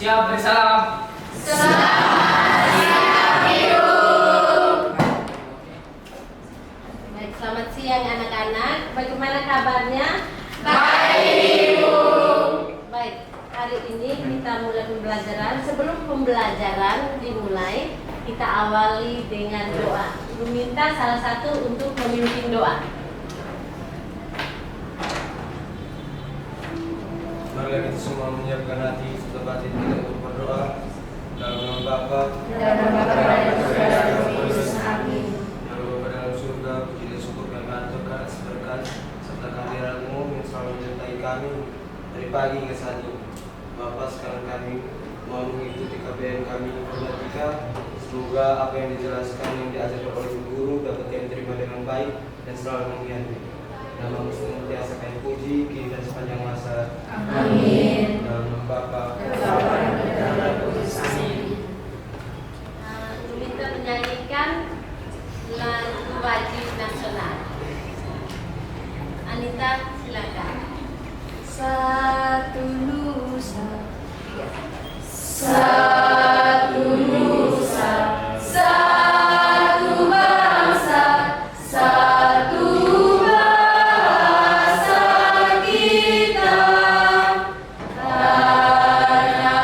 Siap, bersalam. Baik, selamat siang anak-anak. Bagaimana kabarnya? Baik, Ibu. Baik, hari ini kita mulai pembelajaran. Sebelum pembelajaran dimulai, kita awali dengan doa. Ibu minta salah satu untuk memimpin doa. Marilah kita semua menyiapkan hati serta batin kita untuk berdoa. Dalam nama Bapa Dan nama Bapa dan Putra dan Roh Kudus. Amin. yang Bapa dalam surga, puji dan syukur kami aturkan berkat serta kehadiran-Mu yang selalu menyertai kami dari pagi hingga saat ini. Bapa, sekarang kami mau mengikuti KBM kami informatika. Semoga apa yang dijelaskan yang diajarkan oleh guru dapat kami terima dengan baik dan selalu menghayati. Nama-Mu senantiasa kami puji kini dan sepanjang masa. Amin. Dalam nama Bapa Dan Bapa dan Putra dan Roh Kudus. Amin. Ibu minta menyanyikan lagu wajib nasional. Anita, silakan. Satu nusa, satu nusa, satu bangsa, satu bahasa kita. Tanah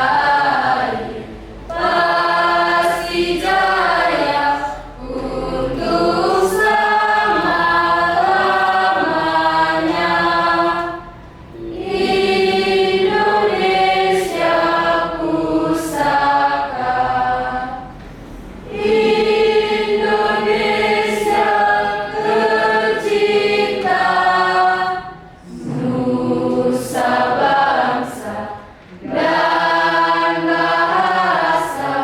air pasti jaya untuk selama-lamanya. Indonesia pusaka, Indonesia tercinta, nusa bangsa dan bahasa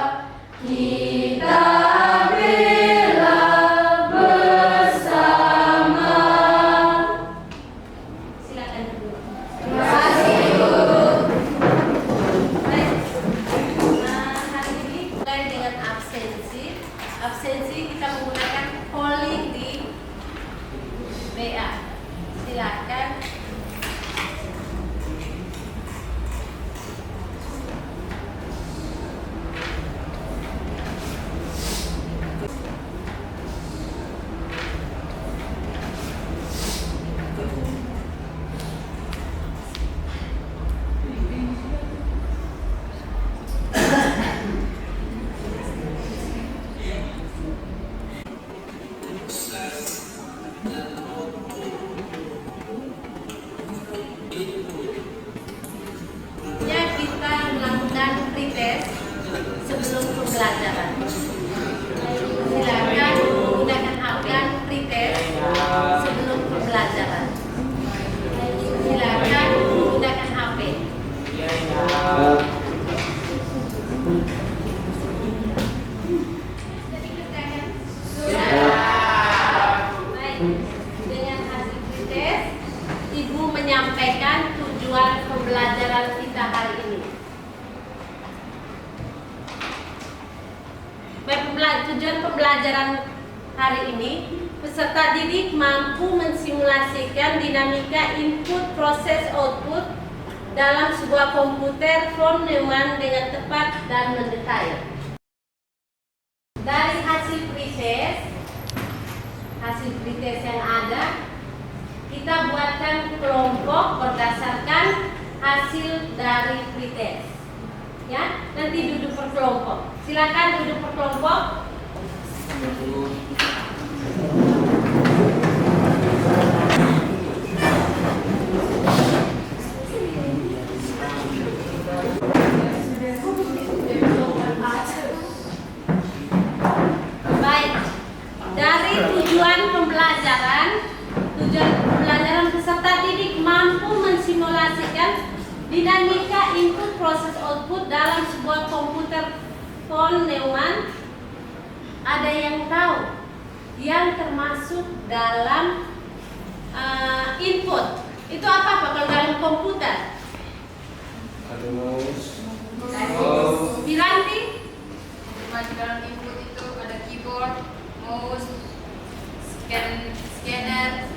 kita bela bersama. Silakan Ibu. Terima kasih, Ibu. Baik, hari ini mulai dengan absensi. Absensi kita menggunakan polling di BA. Silakan. Ya, kita melakukan pretest sebelum pembelajaran. Silakan menggunakan alat pretest sebelum pembelajaran. Silakan menggunakan HP. Baik, dengan hasil pretest, Ibu menyampaikan tujuan pembelajaran kita hari ini. Baik, tujuan pembelajaran hari ini, peserta didik mampu mensimulasikan dinamika input proses output dalam sebuah komputer von Neumann dengan tepat dan mendetail. Dari hasil pretest yang ada, kita buatkan kelompok berdasarkan hasil dari pretest. Ya, nanti duduk per kelompok. Silakan duduk per kelompok. Baik, dari tujuan pembelajaran peserta didik mampu mensimulasikan dinamika input proses output dalam sebuah komputer von Neumann. Ada yang tahu yang termasuk dalam input itu apa kalau dalam komputer? Ada mouse. Piranti? Masuk dalam input itu ada keyboard, mouse, scanner,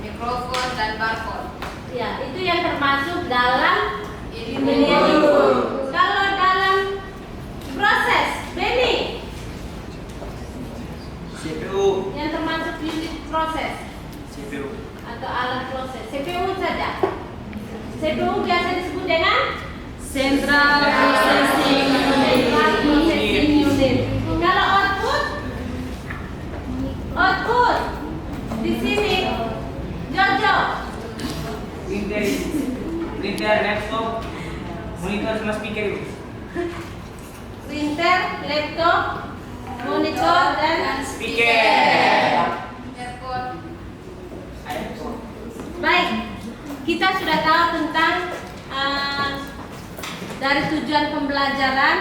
mikrofon, dan barcode. Ya, itu yang termasuk dalam Input. input. Kalau dalam Central Processing Unit. Kalau output di sini, Jojo. Printer, laptop, monitor sama speaker itu. Printer, laptop, monitor, dan Speaker. Earphone. baik. Kita sudah tahu tentang dari tujuan pembelajaran.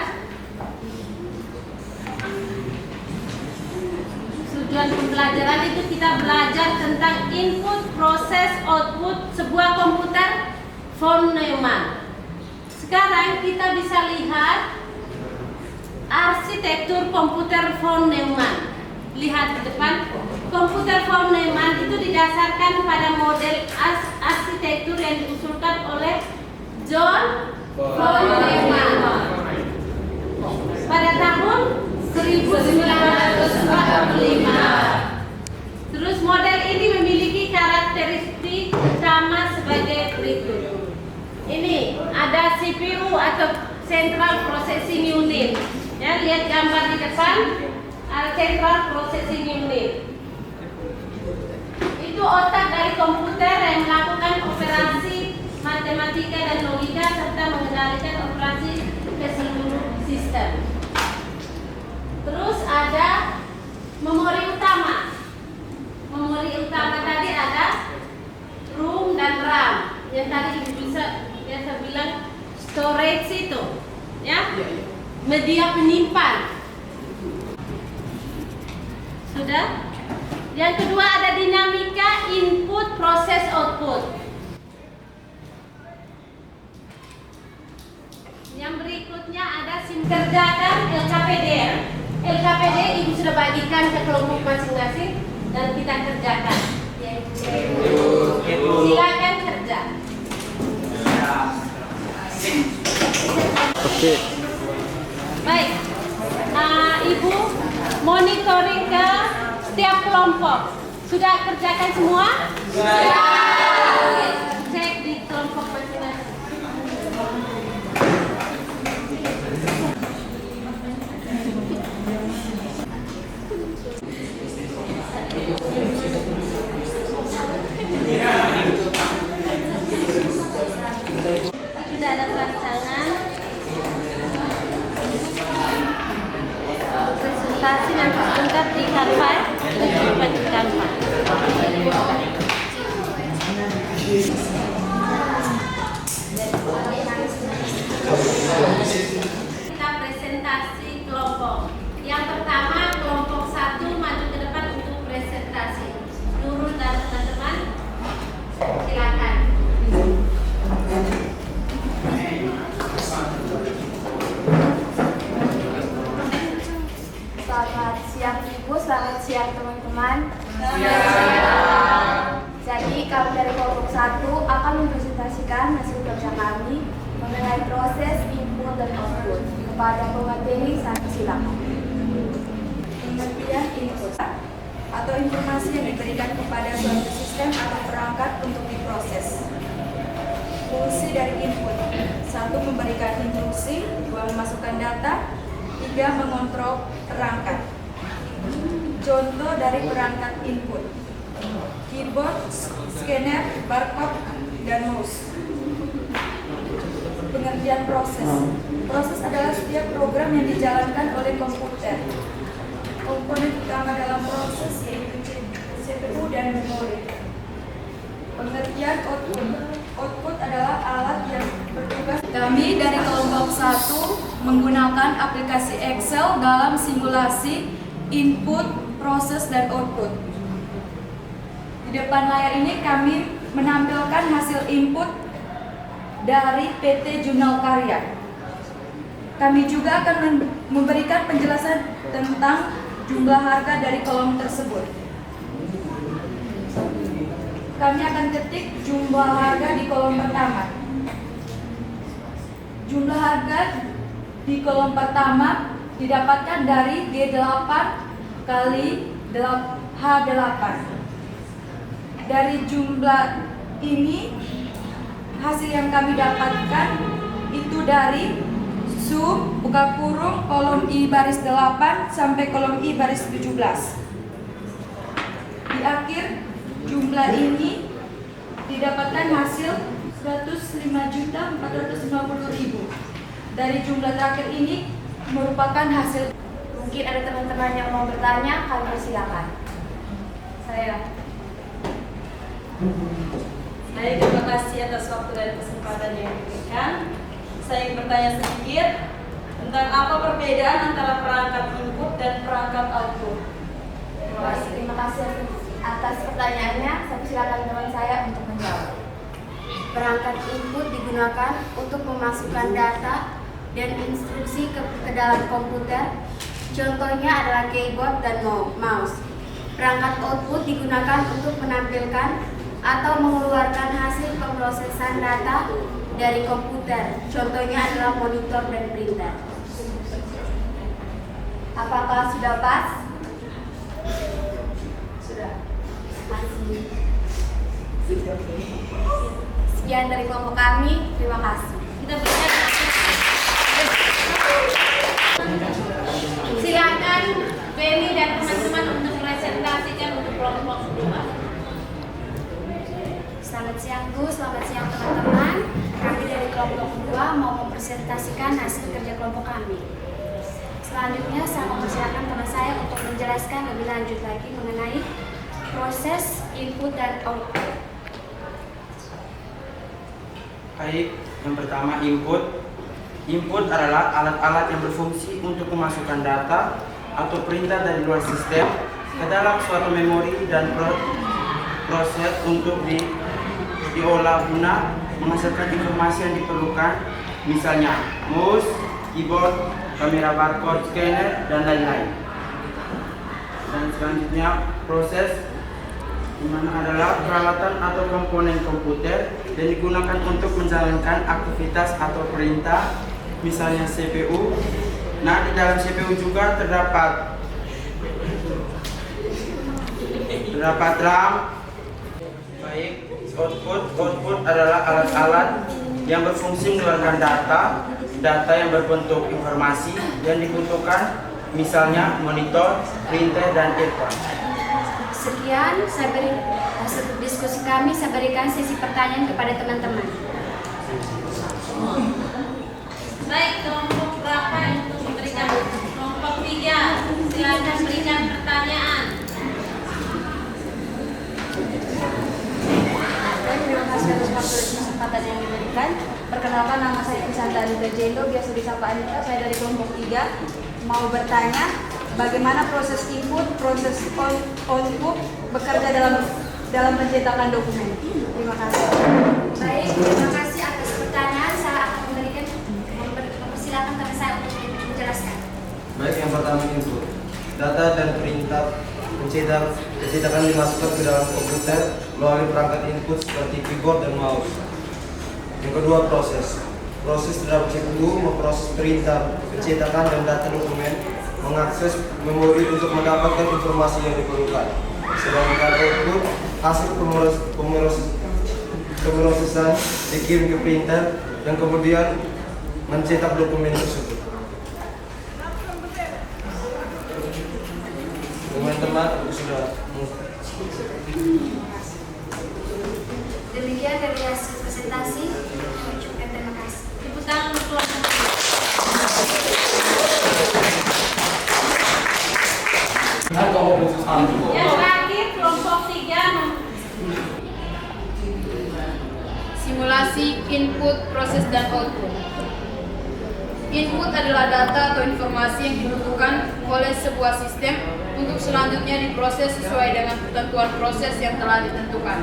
Tujuan pembelajaran itu kita belajar tentang input, proses, output sebuah komputer von Neumann. Sekarang kita bisa lihat arsitektur komputer von Neumann. Lihat di depan, komputer von Neumann itu didasarkan pada model arsitektur yang diusulkan oleh John von Neumann pada tahun 1945. Terus model ini memiliki karakteristik utama sebagai berikut. Ini ada CPU atau Central Processing Unit. Ya, lihat gambar di depan, ada Central Processing Unit. Itu otak dari komputer yang melakukan operasi matematika dan logika serta mengendalikan operasi ke seluruh sistem. Terus ada memori utama. Memori utama tadi ada ROM dan RAM. Yang tadi Ibu biasa bilang storage itu, ya. Media penyimpan. Sudah? Yang kedua ada dinamika input, proses, output. Yang berikutnya ada kerjakan LKPD. LKPD Ibu sudah bagikan ke kelompok masing-masing dan kita kerjakan. Silakan kerja. Oke. Baik, Ibu monitoring ke setiap kelompok. Sudah kerjakan semua? Sudah. Cek di kelompok masing-masing. Sudah ada rancangan presentasi nanti sebentar di Canva, disimpan di Canva. Kita presentasi kelompok. Yang pertama kelompok 1 maju ke depan untuk presentasi. Nurul dan teman-teman, silakan. Selamat siang Ibu, selamat siang teman-teman. Jadi kami dari kelompok 1 akan mempresentasikan hasil kerja kami mengenai proses input dan output. Kepada pemateri saya silakan. Pengertian input atau informasi yang diberikan kepada suatu sistem atau perangkat untuk diproses. Fungsi dari input: 1. Memberikan instruksi, 2. Memasukkan data, 3. Mengontrol perangkat. Contoh dari perangkat input: keyboard, scanner, barcode, dan mouse. Pengertian proses: proses adalah setiap program yang dijalankan oleh komputer. Komponen utama dalam proses yaitu CPU dan memori. Pengertian output: output adalah alat yang bertugas. Kami dari kelompok 1 menggunakan aplikasi Excel dalam simulasi input, proses, dan output. Di depan layar ini kami menampilkan hasil input dari PT Jurnal Karya. Kami juga akan memberikan penjelasan tentang jumlah harga dari kolom tersebut. Kami akan ketik jumlah harga di kolom pertama. Jumlah harga di kolom pertama didapatkan dari G8 kali H8. Dari jumlah ini, hasil yang kami dapatkan itu dari sub, buka kurung, kolom I baris 8 sampai kolom I baris 17. Di akhir jumlah ini didapatkan hasil 105.450.000. Dari jumlah terakhir ini merupakan hasil. Mungkin ada teman-teman yang mau bertanya, kami persilakan. Saya. Terima kasih atas waktu dan kesempatan yang diberikan. Saya ingin bertanya sedikit tentang apa perbedaan antara perangkat input dan perangkat output. Terima kasih atas pertanyaannya. Saya silakan teman saya untuk menjawab. Perangkat input digunakan untuk memasukkan data dan instruksi ke dalam komputer. Contohnya adalah keyboard dan mouse. Perangkat output digunakan untuk menampilkan atau mengeluarkan hasil pemrosesan data dari komputer. Contohnya adalah monitor dan printer. Apakah sudah pas? Sudah. Masih. Sekian dari kelompok kami. Terima kasih. Kita berikan. Silakan Benny dan teman-teman untuk presentasikan untuk kelompok kedua. Selamat siang Bu, selamat siang teman-teman. Kami dari kelompok kedua mau mempresentasikan hasil kerja kelompok kami. Selanjutnya saya mempersilakan teman saya untuk menjelaskan lebih lanjut lagi mengenai proses input dan output. Baik, yang pertama input. Input adalah alat-alat yang berfungsi untuk memasukkan data atau perintah dari luar sistem ke dalam suatu memori dan proses untuk diolah guna menghasilkan informasi yang diperlukan, misalnya mouse, keyboard, kamera barcode, scanner, dan lain-lain. Dan selanjutnya proses di mana adalah peralatan atau komponen komputer yang digunakan untuk menjalankan aktivitas atau perintah, misalnya CPU. Nah, di dalam CPU juga terdapat RAM. Baik, output adalah alat-alat yang berfungsi mengeluarkan data yang berbentuk informasi yang dibutuhkan, misalnya monitor, printer, dan earphone. Sekian hasil diskusi kami. Saya berikan sesi pertanyaan kepada teman-teman. Baik, kelompok berapa yang untuk memberikan? Kelompok 3, silakan berikan pertanyaan. Baik, terima kasih atas waktu dan kesempatan yang diberikan. Perkenalkan, nama saya Krisanta Anita Jendo, biasa disapa Anita. Saya dari kelompok 3 mau bertanya bagaimana proses input, proses output bekerja dalam pencetakan dokumen. Terima kasih. Baik, terima kasih atas pertanyaan. Saya akan mempersilakan teman saya untuk menjelaskan. Baik, yang pertama input. Data dan perintah pencetakan dimasukkan ke dalam komputer melalui perangkat input seperti keyboard dan mouse. Yang kedua proses. Proses terhadap CPU memproses perintah pencetakan dan data dokumen, mengakses memori untuk mendapatkan informasi yang diperlukan. Sedangkan output hasil pemrosesan dikirim ke printer dan kemudian mencetak dokumen tersebut. Teman-teman sudah. Demikian dari hasil presentasi. Terima kasih. Tepuk tangan untuk kelompok. Yang terakhir kelompok 3. Simulasi input, proses, dan output. Input adalah data atau informasi yang dibutuhkan oleh sebuah sistem untuk selanjutnya diproses sesuai dengan ketentuan proses yang telah ditentukan.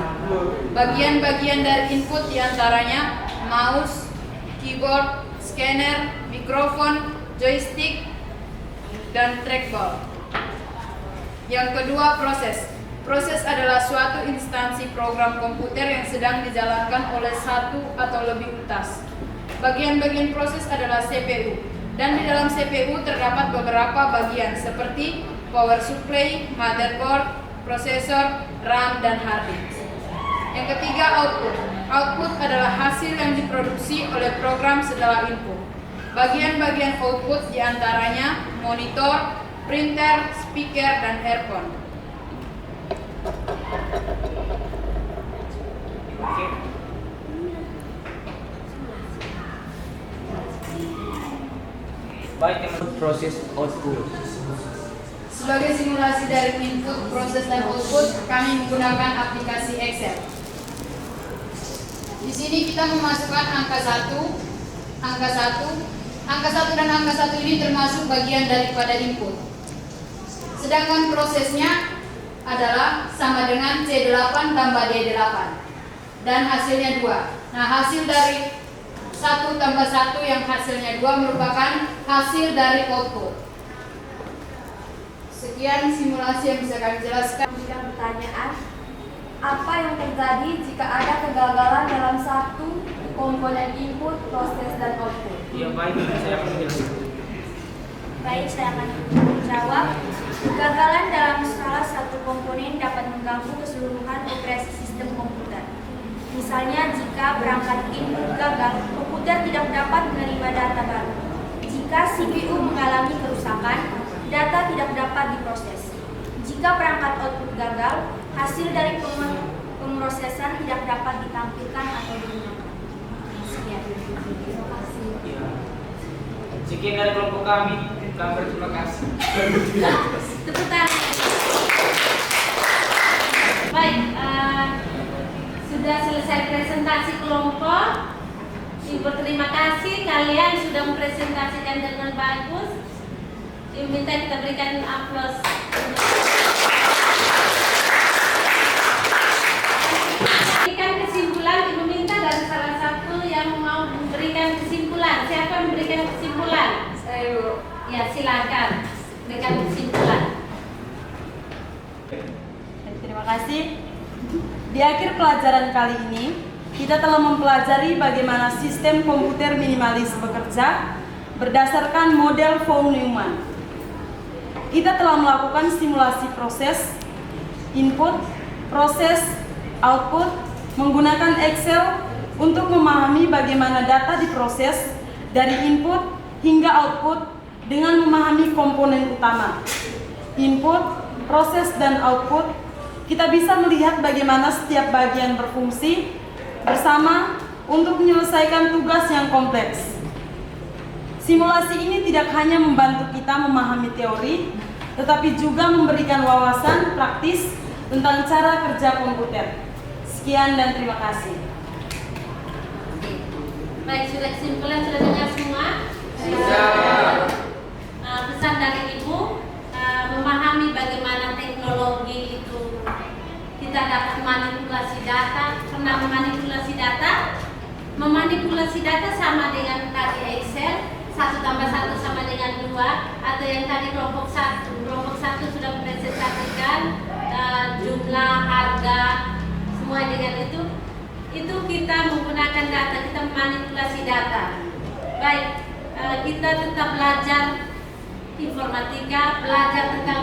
Bagian-bagian dari input diantaranya mouse, keyboard, scanner, mikrofon, joystick, dan trackball. Yang kedua, proses. Proses adalah suatu instansi program komputer yang sedang dijalankan oleh satu atau lebih utas. Bagian-bagian proses adalah CPU, dan di dalam CPU terdapat beberapa bagian seperti power supply, motherboard, prosesor, RAM, dan hard disk. Yang ketiga, output. Output adalah hasil yang diproduksi oleh program setelah input. Bagian-bagian output diantaranya monitor, printer, speaker, dan earphone. Oke. Baik, proses output. Sebagai simulasi dari input, proses, dan output, kami menggunakan aplikasi Excel. Di sini kita memasukkan angka 1 dan angka 1 ini termasuk bagian daripada input. Sedangkan prosesnya adalah sama dengan C8 tambah D8 dan hasilnya 2. Nah, hasil dari 1 tambah 1 yang hasilnya 2 merupakan hasil dari output. Sekian simulasi yang bisa kami jelaskan. Memberikan pertanyaan, apa yang terjadi jika ada kegagalan dalam satu komponen input, proses, dan output? Ya, baik, saya akan menjelaskan. Baik, saya akan menjawab. Kegagalan dalam salah satu komponen dapat mengganggu keseluruhan operasi sistem komputer. Misalnya, jika perangkat input gagal, komputer tidak dapat menerima data baru. Jika CPU mengalami kerusakan, data tidak dapat diproses. Jika perangkat output gagal, hasil dari pemrosesan tidak dapat ditampilkan atau digunakan. Sekian. Terima kasih. Ya. Sekian dari kelompok kami berterima kasih. Tepuk tangan. Baik, sudah selesai presentasi kelompok. Ibu terima kasih, kalian sudah mempresentasikan dengan bagus. Ibu minta kita berikan aplaus. Berikan kesimpulan, Ibu minta dari salah satu yang mau memberikan kesimpulan. Siapa memberikan kesimpulan? Saya dulu. Ya, silakan berikan kesimpulan. Terima kasih. Di akhir pelajaran kali ini, kita telah mempelajari bagaimana sistem komputer minimalis bekerja berdasarkan model von Neumann. Kita telah melakukan simulasi proses, input, proses, output, menggunakan Excel untuk memahami bagaimana data diproses dari input hingga output dengan memahami komponen utama. Input, proses, dan output, kita bisa melihat bagaimana setiap bagian berfungsi bersama untuk menyelesaikan tugas yang kompleks. Simulasi ini tidak hanya membantu kita memahami teori, tetapi juga memberikan wawasan praktis tentang cara kerja komputer. Sekian dan terima kasih. Baik, sudah kesimpulan, sudah dengar semua? Pesan dari Ibu, memahami bagaimana teknologi itu kita dapat manipulasi data. Pernah memanipulasi data? Memanipulasi data sama dengan tadi Excel, 1 tambah 1 sama dengan 2, atau yang tadi kelompok 1. Kelompok 1 sudah mempresentasikan jumlah, harga, semua dengan itu kita menggunakan data, kita memanipulasi data. Baik, kita tetap belajar informatika, belajar tentang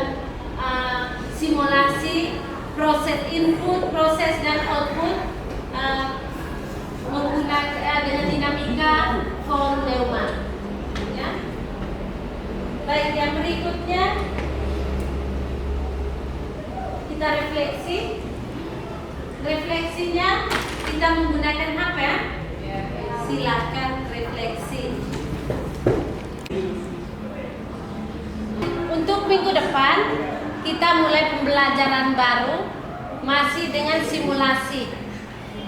simulasi, proses input, proses dan output, menggunakan dengan dinamika von Neumann. Ya. Baik, yang berikutnya kita refleksi. Refleksinya kita menggunakan apa ya? Silakan refleksi. Untuk minggu depan kita mulai pembelajaran baru masih dengan simulasi.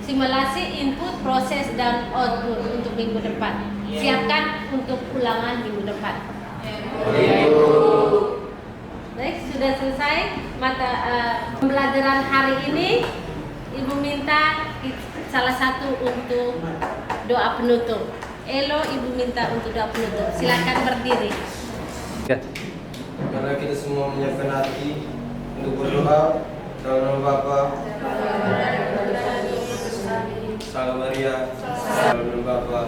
Simulasi input, proses, dan output untuk minggu depan. Siapkan untuk ulangan minggu depan. Baik, sudah selesai mata pembelajaran hari ini. Ibu minta salah satu untuk doa penutup. Elo, Ibu minta untuk doa penutup. Silakan berdiri. Karena kita semua menyiapkan hati untuk berdoa, dalam nama Bapa, Salam Maria, dalam nama Bapa,